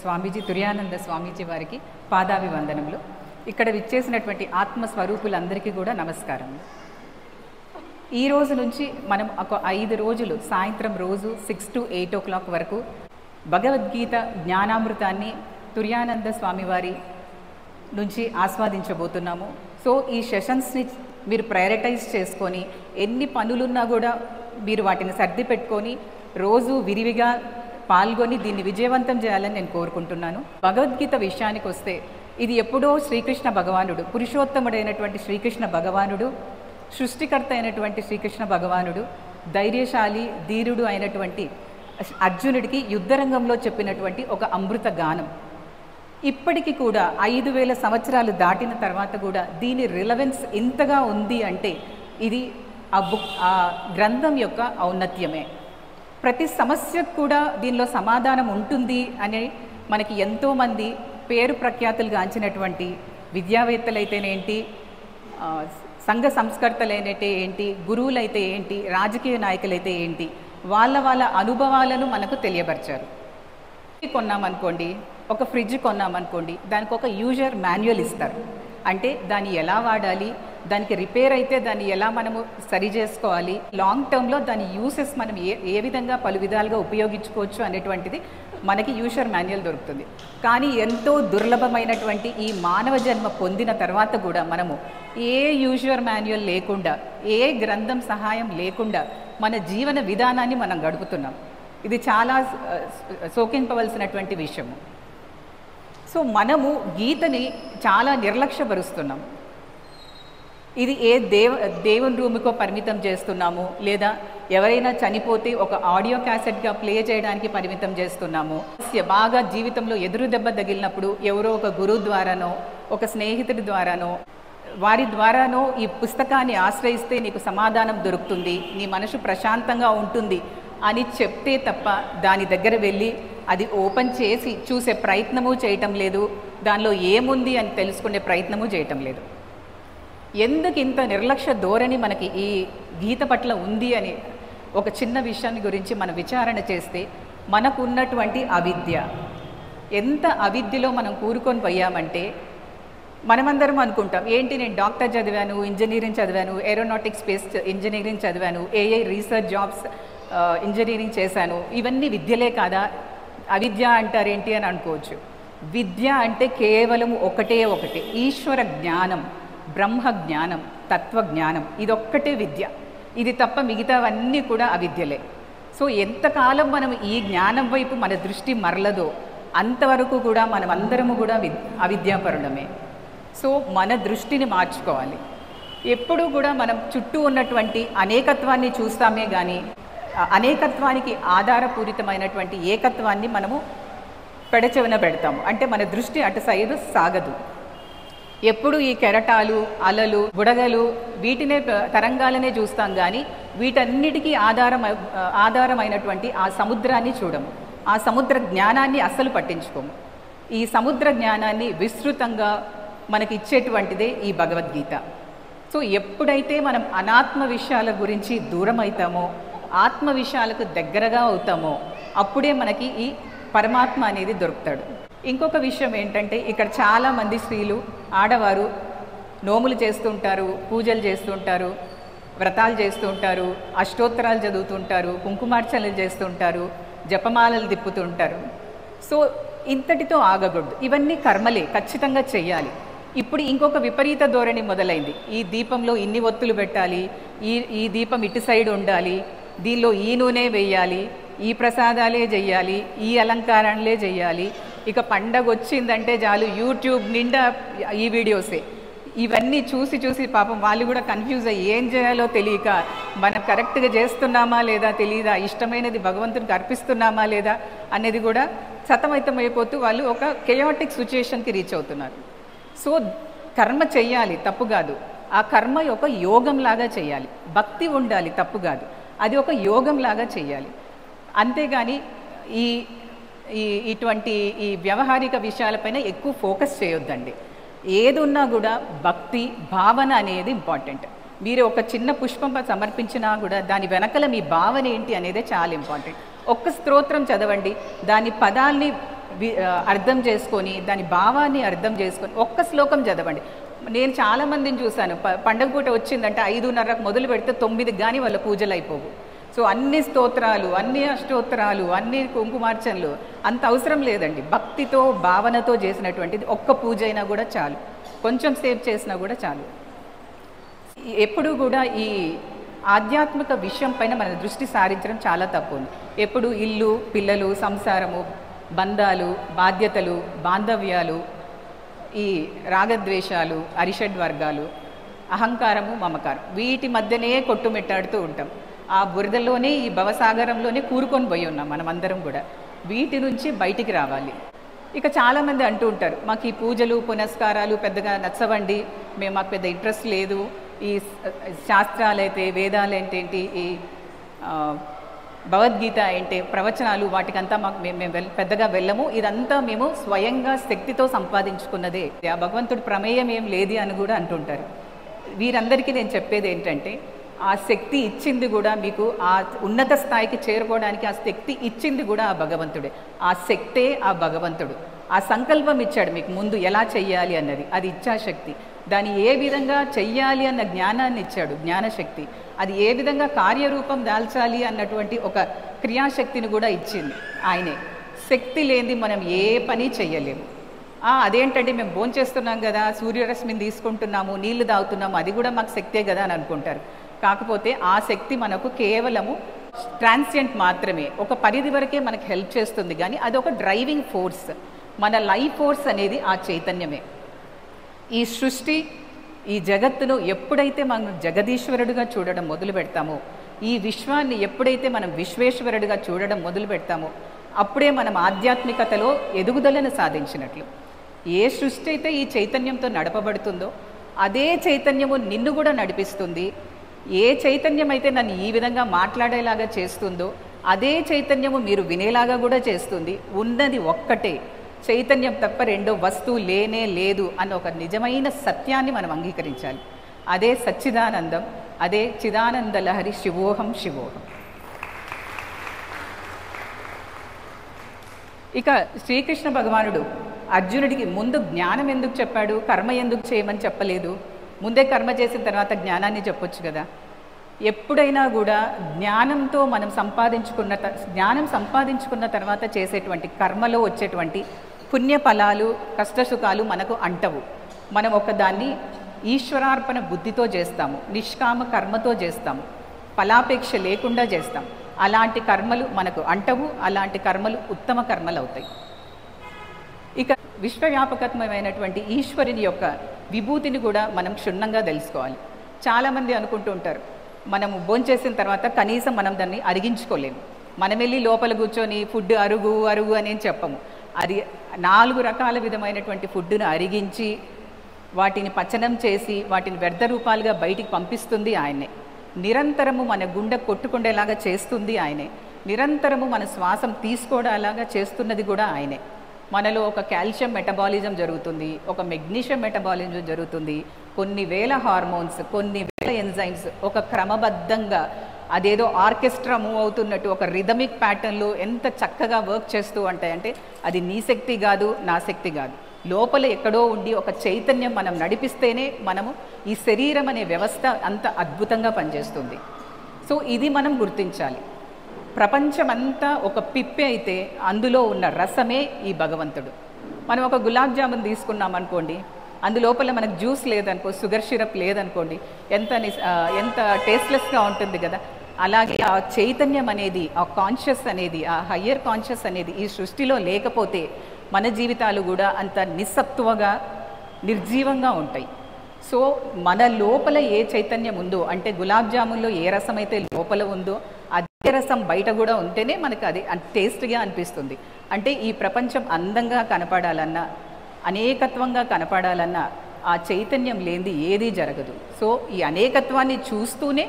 స్వామీజీ తుర్యానంద స్వామీజీ వారికి పాదాభివందనములు. ఇక్కడ విచ్చేసినటువంటి ఆత్మస్వరూపులందరికీ కూడా నమస్కారం. ఈ రోజు నుంచి మనం ఒక 5 రోజులు సాయంత్రం రోజు 6 to 8 o'clock వరకు భగవద్గీత జ్ఞానామృతాన్ని తుర్యానంద స్వామివారి నుంచి ఆస్వాదించబోతున్నాము. సో ఈ సెషన్స్ని మీరు ప్రయారిటైజ్ చేసుకొని ఎన్ని పనులున్నా కూడా మీరు వాటిని సర్ది పెట్టుకొని రోజు విరివిగా పాల్గొని దీన్ని విజయవంతం చేయాలని నేను కోరుకుంటున్నాను. భగవద్గీత విషయానికి వస్తే ఇది ఎప్పుడో శ్రీకృష్ణ భగవానుడు, పురుషోత్తముడైనటువంటి శ్రీకృష్ణ భగవానుడు, సృష్టికర్త అయినటువంటి శ్రీకృష్ణ భగవానుడు, ధైర్యశాలి ధీరుడు అయినటువంటి అర్జునుడికి యుద్ధరంగంలో చెప్పినటువంటి ఒక అమృత గానం. ఇప్పటికీ కూడా 5000 సంవత్సరాలు దాటిన తర్వాత కూడా దీని రిలవెన్స్ ఇంతగా ఉంది అంటే ఇది ఆ గ్రంథం యొక్క ఔన్నత్యమే. ప్రతి సమస్యకు కూడా దీనిలో సమాధానం ఉంటుంది అని మనకి ఎంతోమంది పేరు ప్రఖ్యాతులు గాంచినటువంటి విద్యావేత్తలైతేనేంటి, సంఘ సంస్కర్తలైనట్టే ఏంటి, గురువులైతే ఏంటి, రాజకీయ నాయకులైతే ఏంటి, వాళ్ళ అనుభవాలను మనకు తెలియపరిచారు. కొన్నామనుకోండి, ఒక ఫ్రిడ్జ్ కొన్నామనుకోండి, దానికి ఒక యూజర్ మాన్యువల్ ఇస్తారు. అంటే దాన్ని ఎలా వాడాలి, దానికి రిపేర్ అయితే దాన్ని ఎలా మనము సరి చేసుకోవాలి, లాంగ్ టర్మ్లో దాని యూసెస్ మనం ఏ విధంగా పలు విధాలుగా ఉపయోగించుకోవచ్చు అనేటువంటిది మనకి యూజర్ మాన్యువల్ దొరుకుతుంది. కానీ ఎంతో దుర్లభమైనటువంటి ఈ మానవ జన్మ పొందిన తర్వాత కూడా మనము ఏ యూజర్ మాన్యువల్ లేకుండా, ఏ గ్రంథం సహాయం లేకుండా మన జీవన విధానాన్ని మనం గడుపుతున్నాం. ఇది చాలా శోకింపవలసినటువంటి విషయము. సో మనము గీతని చాలా నిర్లక్ష్యపరుస్తున్నాం. ఇది దేవుని రూముకో పరిమితం చేస్తున్నాము, లేదా ఎవరైనా చనిపోతే ఒక ఆడియో క్యాసెట్గా ప్లే చేయడానికి పరిమితం చేస్తున్నాము. బాగా జీవితంలో ఎదురు దెబ్బ తగిలినప్పుడు ఎవరో ఒక గురువు ద్వారానో, ఒక స్నేహితుడి ద్వారానో, వారి ద్వారానో ఈ పుస్తకాన్ని ఆశ్రయిస్తే నీకు సమాధానం దొరుకుతుంది, నీ మనసు ప్రశాంతంగా ఉంటుంది అని చెప్తే తప్ప దాని దగ్గర వెళ్ళి అది ఓపెన్ చేసి చూసే ప్రయత్నము చేయటం లేదు, దానిలో ఏముంది అని తెలుసుకునే ప్రయత్నము చేయటం లేదు. ఎందుకు ఇంత నిర్లక్ష్య ధోరణి మనకి ఈ గీత పట్ల ఉంది అని ఒక చిన్న విషయాన్ని గురించి మనం విచారణ చేస్తే మనకు ఉన్నటువంటి అవిద్య, ఎంత అవిద్యలో మనం కూరుకొని పోయామంటే, మనమందరం అనుకుంటాం ఏంటి నేను డాక్టర్ చదివాను, ఇంజనీరింగ్ చదివాను, ఏరోనాటిక్ స్పేస్ ఇంజనీరింగ్ చదివాను, ఏఐ రీసెర్చ్ జాబ్స్ ఇంజనీరింగ్ చేశాను, ఇవన్నీ విద్యలే కాదా, అవిద్య అంటారేంటి అని అనుకోవచ్చు. విద్య అంటే కేవలం ఒకటే ఈశ్వర జ్ఞానం, బ్రహ్మ జ్ఞానం, తత్వజ్ఞానం, ఇదొక్కటే విద్య. ఇది తప్ప మిగతావన్నీ కూడా అవిద్యలే. సో ఎంతకాలం మనం ఈ జ్ఞానం వైపు మన దృష్టి మరలదో అంతవరకు కూడా మనం అందరము కూడా అవిద్యాపరులమే. సో మన దృష్టిని మార్చుకోవాలి. ఎప్పుడూ కూడా మనం చుట్టూ ఉన్నటువంటి అనేకత్వాన్ని చూస్తామే కానీ అనేకత్వానికి ఆధారపూరితమైనటువంటి ఏకత్వాన్ని మనము పెడచెవిన పెడతాము. అంటే మన దృష్టి అటు సైడు సాగదు. ఎప్పుడు ఈ కెరటాలు, అలలు, బుడగలు, వీటినే తరంగాలనే చూస్తాం కానీ వీటన్నిటికీ ఆధారమైనటువంటి ఆ సముద్రాన్ని చూడము. ఆ సముద్ర జ్ఞానాన్ని అస్సలు పట్టించుకోము. ఈ సముద్ర జ్ఞానాన్ని విస్తృతంగా మనకి ఇచ్చేటువంటిదే ఈ భగవద్గీత. సో ఎప్పుడైతే మనం అనాత్మ విషయాల గురించి దూరం అవుతామో, ఆత్మ విషయాలకు దగ్గరగా అవుతామో, అప్పుడే మనకి ఈ పరమాత్మ అనేది దొరుకుతాడు. ఇంకొక విషయం ఏంటంటే, ఇక్కడ చాలామంది స్త్రీలు, ఆడవారు నోములు చేస్తుంటారు, పూజలు చేస్తుంటారు, వ్రతాలు చేస్తుంటారు, అష్టోత్తరాలు చదువుతుంటారు, కుంకుమార్చనలు చేస్తుంటారు, జపమాలలు తిప్పుతుంటారు. సో ఇంతటితో ఆగకూడదు. ఇవన్నీ కర్మలే, ఖచ్చితంగా చెయ్యాలి. ఇప్పుడు ఇంకొక విపరీత ధోరణి మొదలైంది. ఈ దీపంలో ఇన్ని ఒత్తులు పెట్టాలి, ఈ దీపం ఇటు సైడ్ ఉండాలి, దీనిలో ఈ నూనె వేయాలి, ఈ ప్రసాదాలే చెయ్యాలి, ఈ అలంకారాలే చెయ్యాలి, ఇక పండగ వచ్చిందంటే చాలు యూట్యూబ్ నిండా ఈ వీడియోసే. ఇవన్నీ చూసి పాపం వాళ్ళు కూడా కన్ఫ్యూజ్ అయ్యి ఏం చేయాలో తెలియక, మనం కరెక్ట్గా చేస్తున్నామా లేదా తెలియదా, ఇష్టమైనది భగవంతునికి అర్పిస్తున్నామా లేదా అనేది కూడా సతమతమైపోతూ వాళ్ళు ఒక కెయాటిక్ సిచ్యుయేషన్కి రీచ్ అవుతున్నారు. సో కర్మ చెయ్యాలి, తప్పు కాదు. ఆ కర్మ ఒక యోగంలాగా చేయాలి. భక్తి ఉండాలి, తప్పు కాదు. అది ఒక యోగంలాగా చేయాలి. అంతేగాని ఇటువంటి ఈ వ్యవహారిక విషయాలపైన ఎక్కువ ఫోకస్ చేయొద్దండి. ఏది ఉన్నా కూడా భక్తి భావన అనేది ఇంపార్టెంట్. మీరు ఒక చిన్న పుష్పం సమర్పించినా కూడా దాని వెనకల మీ భావన ఏంటి అనేదే చాలా ఇంపార్టెంట్. ఒక్క స్తోత్రం చదవండి, దాని పదాల్ని అర్థం చేసుకొని దాని భావాన్ని అర్థం చేసుకొని ఒక్క శ్లోకం చదవండి. నేను చాలామందిని చూశాను, పండగ పూట వచ్చిందంటే 5:30కు మొదలు పెడితే 9కి కానీ వాళ్ళ పూజలు అయిపోవు. సో అన్ని స్తోత్రాలు, అన్ని అష్టోత్తరాలు, అన్ని కుంకుమార్చనలు అంత అవసరం లేదండి. భక్తితో భావనతో చేసినటువంటిది ఒక్క పూజ అయినా కూడా చాలు, కొంచెం సేపు చేసినా కూడా చాలు. ఎప్పుడూ కూడా ఈ ఆధ్యాత్మిక విషయం పైన మన దృష్టి సారించడం చాలా తక్కువ ఉంది. ఎప్పుడు ఇల్లు, పిల్లలు, సంసారము, బంధాలు, బాధ్యతలు, బాంధవ్యాలు, ఈ రాగద్వేషాలు, అరిషడ్ వర్గాలు, అహంకారము, మమకారం, వీటి మధ్యనే కొట్టుమిట్టాడుతూ ఉంటాం. ఆ బురదలోనే, ఈ భవసాగరంలోనే కూరుకొని పోయి ఉన్నాం మనం అందరం కూడా. వీటి నుంచి బయటికి రావాలి. ఇక చాలామంది అంటూ ఉంటారు, మాకు ఈ పూజలు పునస్కారాలు పెద్దగా నచ్చవండి, మాకు పెద్ద ఇంట్రెస్ట్ లేదు, ఈ శాస్త్రాలైతే వేదాలు ఏంటేంటి, ఈ భగవద్గీత ఏంటి, ప్రవచనాలు, వాటికంతా మాకు మేము పెద్దగా వెళ్ళము, ఇదంతా మేము స్వయంగా శక్తితో సంపాదించుకున్నదే, ఆ భగవంతుడి ప్రమేయం ఏం లేదు అని కూడా అంటుంటారు. వీరందరికీ నేను చెప్పేది ఏంటంటే, ఆ శక్తి ఇచ్చింది కూడా మీకు ఆ ఉన్నత స్థాయికి చేరుకోవడానికి ఆ శక్తి ఇచ్చింది కూడా ఆ భగవంతుడే. ఆ శక్తే ఆ భగవంతుడు. ఆ సంకల్పం ఇచ్చాడు మీకు ముందు ఎలా చెయ్యాలి అన్నది, అది ఇచ్ఛాశక్తి. దాన్ని ఏ విధంగా చెయ్యాలి అన్న జ్ఞానాన్ని ఇచ్చాడు, జ్ఞానశక్తి. అది ఏ విధంగా కార్యరూపం దాల్చాలి అన్నటువంటి ఒక క్రియాశక్తిని కూడా ఇచ్చింది ఆయనే. శక్తి లేనిది మనం ఏ పని చెయ్యలేము. అదేంటంటే మేము భోంచేస్తున్నాం కదా, సూర్యరశ్మిని తీసుకుంటున్నాము, నీళ్లు తాగుతున్నాము, అది కూడా మాకు శక్తే కదా అని అనుకుంటారు. కాకపోతే ఆ శక్తి మనకు కేవలము ట్రాన్సియంట్ మాత్రమే, ఒక పరిధి వరకే మనకు హెల్ప్ చేస్తుంది. కానీ అది ఒక డ్రైవింగ్ ఫోర్స్, మన లైఫ్ ఫోర్స్ అనేది ఆ చైతన్యమే. ఈ సృష్టి, ఈ జగత్తును ఎప్పుడైతే మనం జగదీశ్వరుడుగా చూడడం మొదలు పెడతామో, ఈ విశ్వాన్ని ఎప్పుడైతే మనం విశ్వేశ్వరుడిగా చూడడం మొదలు పెడతామో, అప్పుడే మనం ఆధ్యాత్మికతలో ఎదుగుదలను సాధించినట్లు. ఏ సృష్టి అయితే ఈ చైతన్యంతో నడపబడుతుందో అదే చైతన్యము నిన్ను కూడా నడిపిస్తుంది. ఏ చైతన్యం అయితే నన్ను ఈ విధంగా మాట్లాడేలాగా చేస్తుందో అదే చైతన్యము మీరు వినేలాగా కూడా చేస్తుంది. ఉన్నది ఒక్కటే చైతన్యం తప్ప రెండో వస్తువు లేనే లేదు అన్న ఒక నిజమైన సత్యాన్ని మనం అంగీకరించాలి. అదే సచ్చిదానందం, అదే చిదానంద లహరి, శివోహం శివోహం. ఇక శ్రీకృష్ణ భగవానుడు అర్జునుడికి ముందు జ్ఞానం ఎందుకు చెప్పాడు, కర్మ ఎందుకు చేయమని చెప్పలేదు? ముందే కర్మ చేసిన తర్వాత జ్ఞానాన్ని చెప్పొచ్చు కదా. ఎప్పుడైనా కూడా జ్ఞానంతో మనం జ్ఞానం సంపాదించుకున్న తర్వాత చేసేటువంటి కర్మలో వచ్చేటువంటి పుణ్యఫలాలు, కష్టసుఖాలు మనకు అంటవు. మనం ఒకదాన్ని ఈశ్వరార్పణ బుద్ధితో చేస్తాము, నిష్కామ కర్మతో చేస్తాము, ఫలాపేక్ష లేకుండా చేస్తాం. అలాంటి కర్మలు మనకు అంటవు, అలాంటి కర్మలు ఉత్తమ కర్మలు అవుతాయి. ఇక విశ్వవ్యాపకత్వమైనటువంటి ఈశ్వరుని యొక్క విభూతిని కూడా మనం క్షుణ్ణంగా తెలుసుకోవాలి. చాలామంది అనుకుంటూ ఉంటారు, మనము భోంచేసిన తర్వాత కనీసం మనం దాన్ని అరిగించుకోలేము. మనం వెళ్ళి లోపల కూర్చొని ఫుడ్ అరుగు అరుగు అని చెప్పము. అది 4 రకాల విధమైనటువంటి ఫుడ్డును అరిగించి వాటిని పచనం చేసి వాటిని వ్యర్థ రూపాలుగా బయటికి పంపిస్తుంది ఆయనే. నిరంతరము మన గుండె కొట్టుకుండేలాగా చేస్తుంది ఆయనే. నిరంతరము మన శ్వాసం తీసుకోవడాలాగా చేస్తున్నది కూడా ఆయనే. మనలో ఒక కాల్షియం మెటబాలిజం జరుగుతుంది, ఒక మెగ్నీషియం మెటబాలిజం జరుగుతుంది, కొన్ని వేల హార్మోన్స్, కొన్ని వేల ఎంజైమ్స్ ఒక క్రమబద్ధంగా అదేదో ఆర్కెస్ట్రా మూవ్ అవుతున్నట్టు ఒక రిథమిక్ ప్యాటర్న్లో ఎంత చక్కగా వర్క్ చేస్తూ ఉంటాయంటే అది నీ శక్తి కాదు, నా శక్తి కాదు. లోపల ఎక్కడో ఉండి ఒక చైతన్యం మనం నడిపిస్తేనే మనము ఈ శరీరం అనే వ్యవస్థ అంత అద్భుతంగా పనిచేస్తుంది. సో ఇది మనం గుర్తించాలి. ప్రపంచమంతా ఒక పిప్పి అయితే అందులో ఉన్న రసమే ఈ భగవంతుడు. మనం ఒక గులాబ్ జామున్ తీసుకున్నాం అనుకోండి, అందులోపల మనకు జ్యూస్ లేదనుకో, షుగర్ సిరప్ లేదనుకోండి, ఎంత టేస్ట్లెస్గా ఉంటుంది కదా. అలాగే ఆ చైతన్యం అనేది, ఆ కాన్షియస్ అనేది, ఆ హయ్యర్ కాన్షియస్ అనేది ఈ సృష్టిలో లేకపోతే మన జీవితాలు కూడా అంత నిస్సత్తువగా నిర్జీవంగా ఉంటాయి. సో మన లోపల ఏ చైతన్యం ఉందో, అంటే గులాబ్ జామున్లో ఏ రసం అయితే లోపల ఉందో అదే రసం బయట కూడా ఉంటేనే మనకు అది టేస్ట్గా అనిపిస్తుంది. అంటే ఈ ప్రపంచం అందంగా కనపడాలన్నా, అనేకత్వంగా కనపడాలన్నా ఆ చైతన్యం లేనిది ఏదీ జరగదు. సో ఈ అనేకత్వాన్ని చూస్తూనే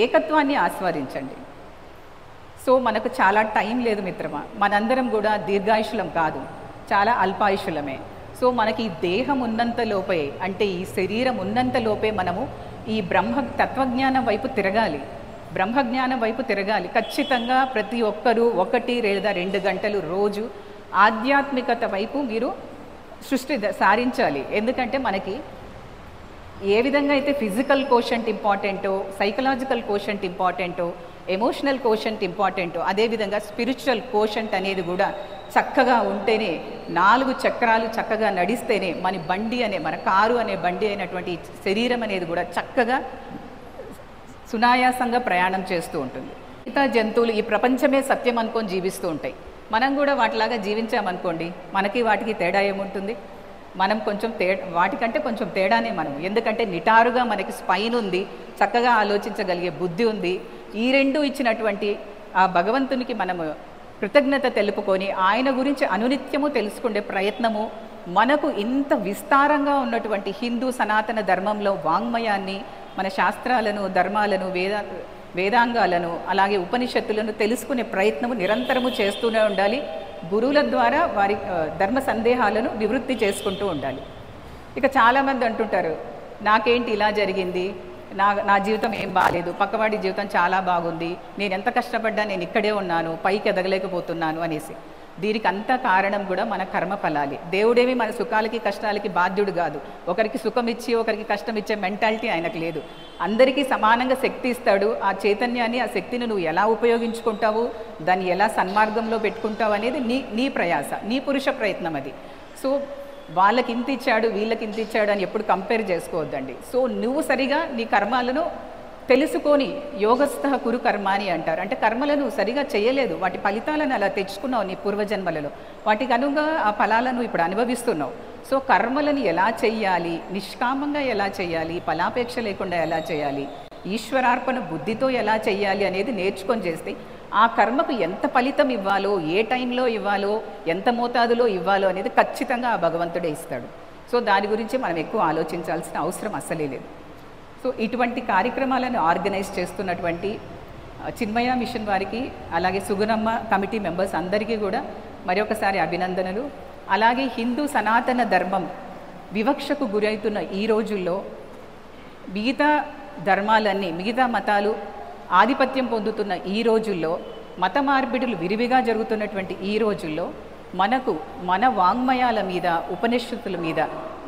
ఏకత్వాన్ని ఆస్వాదించండి. సో మనకు చాలా టైం లేదు మిత్రమా, మనందరం కూడా దీర్ఘాయుషులం కాదు, చాలా అల్పాయుషులమే. సో మనకి ఈ దేహం ఉన్నంత లోపే, అంటే ఈ శరీరం ఉన్నంత లోపే మనము ఈ తత్వజ్ఞానం వైపు తిరగాలి, బ్రహ్మజ్ఞానం వైపు తిరగాలి. ఖచ్చితంగా ప్రతి ఒక్కరూ 1 లేదా 2 గంటలు రోజు ఆధ్యాత్మికత వైపు మీరు సారించాలి. ఎందుకంటే మనకి ఏ విధంగా అయితే ఫిజికల్ కోషంట్ ఇంపార్టెంటో, సైకలాజికల్ కోషంట్ ఇంపార్టెంటో, ఎమోషనల్ కోషంట్ ఇంపార్టెంటో, అదేవిధంగా స్పిరిచువల్ కోషంట్ అనేది కూడా చక్కగా ఉంటేనే, 4 చక్రాలు చక్కగా నడిస్తేనే మన కారు అనే బండి అయినటువంటి శరీరం అనేది కూడా చక్కగా సునాయాసంగా ప్రయాణం చేస్తూ ఉంటుంది. మిగతా జంతువులు ఈ ప్రపంచమే సత్యం అనుకొని జీవిస్తూ ఉంటాయి. మనం కూడా వాటిలాగా జీవించామనుకోండి, మనకి వాటికి తేడా ఏముంటుంది? మనం కొంచెం వాటికంటే కొంచెం తేడానే మనం. ఎందుకంటే నిటారుగా మనకి స్పైన్ ఉంది, చక్కగా ఆలోచించగలిగే బుద్ధి ఉంది. ఈ రెండు ఇచ్చినటువంటి ఆ భగవంతునికి మనము కృతజ్ఞత తెలుపుకొని ఆయన గురించి అనునిత్యము తెలుసుకునే ప్రయత్నము, మనకు ఇంత విస్తారంగా ఉన్నటువంటి హిందూ సనాతన ధర్మంలో వాంగ్మయాన్ని, మన శాస్త్రాలను, ధర్మాలను, వేదాంగాలను, అలాగే ఉపనిషత్తులను తెలుసుకునే ప్రయత్నము నిరంతరము చేస్తూనే ఉండాలి. గురువుల ద్వారా వారి ధర్మ సందేహాలను నివృత్తి చేసుకుంటూ ఉండాలి. ఇక చాలామంది అంటుంటారు, నాకేంటి ఇలా జరిగింది, నా జీవితం ఏం బాగాలేదు, పక్కవాడి జీవితం చాలా బాగుంది, నేను ఎంత కష్టపడ్డా నేను ఇక్కడే ఉన్నాను, పైకి ఎదగలేకపోతున్నాను అనేసి. దీనికి అంతా కారణం కూడా మన కర్మ ఫలాలి. దేవుడేమి మన సుఖాలకి కష్టాలకి బాధ్యుడు కాదు. ఒకరికి సుఖం ఇచ్చి ఒకరికి కష్టం ఇచ్చే మెంటాలిటీ ఆయనకు లేదు. అందరికీ సమానంగా శక్తి ఇస్తాడు. ఆ చైతన్యాన్ని, ఆ శక్తిని నువ్వు ఎలా ఉపయోగించుకుంటావు, దాన్ని ఎలా సన్మార్గంలో పెట్టుకుంటావు అనేది నీ ప్రయాస, నీ పురుష ప్రయత్నం అది. సో వాళ్ళకి ఇంత ఇచ్చాడు, వీళ్ళకి ఇంత ఇచ్చాడు అని ఎప్పుడు కంపేర్ చేసుకోవద్దండి. సో నువ్వు సరిగా నీ కర్మాలను తెలుసుకొని, యోగస్థ కురు కర్మాని అంటారు. అంటే కర్మలను సరిగా చేయలేదు, వాటి ఫలితాలను అలా తెచ్చుకున్నావు నీ పూర్వజన్మలలో, వాటికి అనుగుణంగా ఆ ఫలాలను ఇప్పుడు అనుభవిస్తున్నావు. సో కర్మలను ఎలా చెయ్యాలి, నిష్కామంగా ఎలా చేయాలి, ఫలాపేక్ష లేకుండా ఎలా చేయాలి, ఈశ్వరార్పణ బుద్ధితో ఎలా చేయాలి అనేది నేర్చుకొని చేస్తే ఆ కర్మకు ఎంత ఫలితం ఇవ్వాలో, ఏ టైంలో ఇవ్వాలో, ఎంత మోతాదులో ఇవ్వాలో అనేది ఖచ్చితంగా ఆ భగవంతుడే ఇస్తాడు. సో దాని గురించి మనం ఎక్కువ ఆలోచించాల్సిన అవసరం అస్సలే లేదు. సో ఇటువంటి కార్యక్రమాలను ఆర్గనైజ్ చేస్తున్నటువంటి చిన్మయ మిషన్ వారికి, అలాగే సుగుణమ్మ కమిటీ మెంబర్స్ అందరికీ కూడా మరొకసారి అభినందనలు. అలాగే హిందూ సనాతన ధర్మం వివక్షకు గురవుతున్న ఈ రోజుల్లో మిగతా ధర్మాలన్నీ, మిగతా మతాలు ఆధిపత్యం పొందుతున్న ఈ రోజుల్లో, మత మార్పిడులు విరివిగా జరుగుతున్నటువంటి ఈ రోజుల్లో మనకు మన వాంగ్మయాల మీద, ఉపనిషత్తుల మీద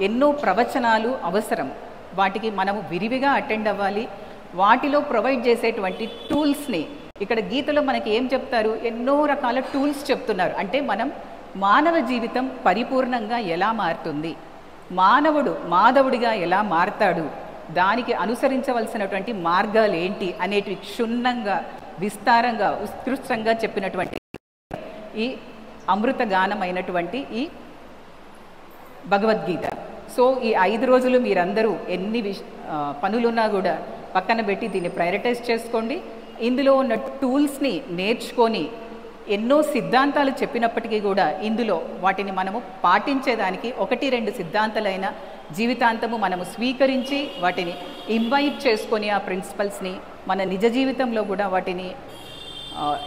ఎన్నో ప్రవచనాలు అవసరం. వాటికి మనము విరివిగా అటెండ్ అవ్వాలి. వాటిలో ప్రొవైడ్ చేసేటువంటి టూల్స్ని, ఇక్కడ గీతలో మనకి ఏం చెప్తారు, ఎన్నో రకాల టూల్స్ చెప్తున్నారు. అంటే మనం మానవ జీవితం పరిపూర్ణంగా ఎలా మారుతుంది, మానవుడు మాధవుడిగా ఎలా మారతాడు, దానికి అనుసరించవలసినటువంటి మార్గాలు ఏంటి అనేటివి క్షుణ్ణంగా, విస్తారంగా, ఉత్కృష్టంగా చెప్పినటువంటి ఈ అమృత గానమైనటువంటి ఈ భగవద్గీత. సో ఈ 5 రోజులు మీరందరూ ఎన్ని పనులున్నా కూడా పక్కన పెట్టి దీన్ని ప్రయారిటైజ్ చేసుకోండి. ఇందులో ఉన్న టూల్స్ని నేర్చుకొని, ఎన్నో సిద్ధాంతాలు చెప్పినప్పటికీ కూడా ఇందులో వాటిని మనము పాటించేదానికి 1-2 సిద్ధాంతాలైన జీవితాంతము మనము స్వీకరించి వాటిని ఇంబైబ్ చేసుకొని, ఆ ప్రిన్సిపల్స్ని మన నిజ జీవితంలో కూడా వాటిని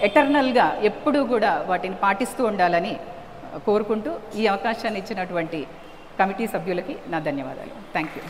ఎటర్నల్గా ఎప్పుడూ కూడా వాటిని పాటిస్తూ ఉండాలని కోరుకుంటూ ఈ అవకాశాన్ని ఇచ్చినటువంటి కమిటీ సభ్యులకి నా ధన్యవాదాలు. Thank you.